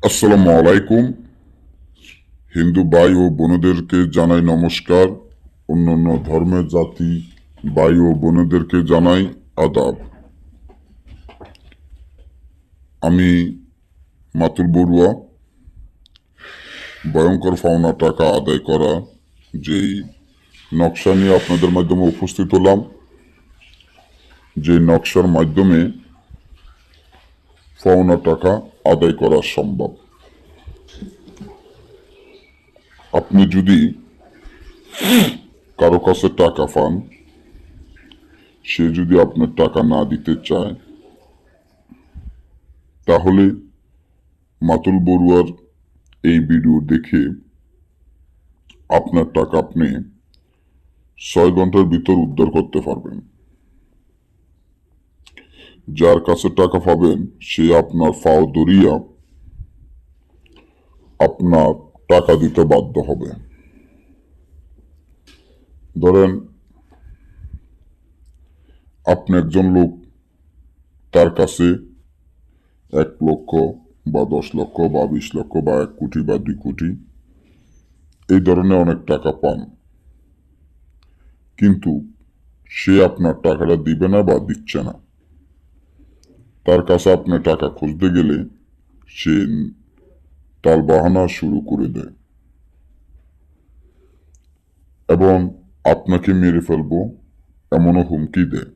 আসসালামু আলাইকুম। হিন্দু ভাই ও বোনদেরকে জানাই নমস্কার। অন্যান্য ধর্মের জাতি ভাই ও বোনদেরকে জানাই আদাব। আমি মাতুল বড়ুয়া। ভয়ঙ্কর পাওনা টাকা আদায় করা যেই নকশা নিয়ে আপনাদের মাধ্যমে উপস্থিত হলাম, যে নকশার মাধ্যমে পাওনা টাকা আদায় করা সম্ভব। আপনি যদি কারো কাছে টাকা পান, সে যদি আপনার টাকা না দিতে চায়, তাহলে মাতুল বড়ুয়ার এই ভিডিও দেখে আপনার টাকা আপনি 6 ঘন্টার ভিতর উদ্ধার করতে পারবেন। যার কাছে টাকা পাবেন সে আপনার ফাও ধরিয়া আপনার টাকা দিতে বাধ্য হবে। ধরেন আপনি একজন লোক, তার কাছে 1 লক্ষ বা 10 লক্ষ বা 20 লক্ষ বা 1 কোটি বা 2 কোটি এই ধরনের অনেক টাকা পান, কিন্তু সে আপনার টাকাটা দিবে না বা দিচ্ছে না। তার কাছে আপনি টাকা খুঁজতে গেলে সে তাল বাহানা শুরু করে দেয় এবং আপনাকে মেরে ফেলবো এমনও হুমকি দেয়।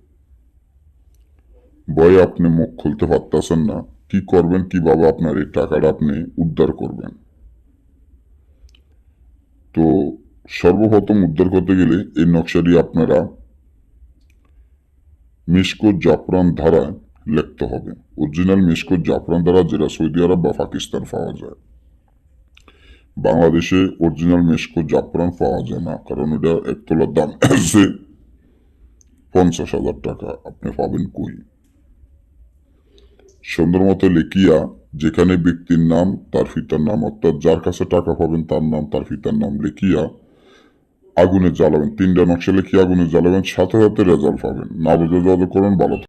ভয়ে আপনি মুখ খুলতে পারতেছেন না, কি করবেন, কিভাবে আপনার এই টাকাটা আপনি উদ্ধার করবেন। তো সর্বপ্রথম উদ্ধার করতে গেলে এই নকশাটি আপনারা মিশকো জাফরান ধারা লিখতে হবে। অরিজিনাল মিশকো জাফরান ধারা যেটা সৌদি আরব বা পাকিস্তান পাওয়া যায়। বাংলাদেশে অরিজিনাল মিশকো জাফরান পাওয়া যায় না, কারণ এটা একতলার দাম আছে 50,000 টাকা। আপনি পাবেন কই? সুন্দর মতো লিখিয়া যেখানে ব্যক্তির নাম, তার পিতার নাম, অর্থাৎ যার কাছে টাকা পাবেন তার নাম, তার পিতার নাম লিখিয়া আগুনে জ্বালাবেন। 3টা নকশা লিখিয়া আগুনে জ্বালাবেন, সাথে সাথে রেজাল্ট পাবেন। না বুঝে যোগাযোগ করুন। ভালো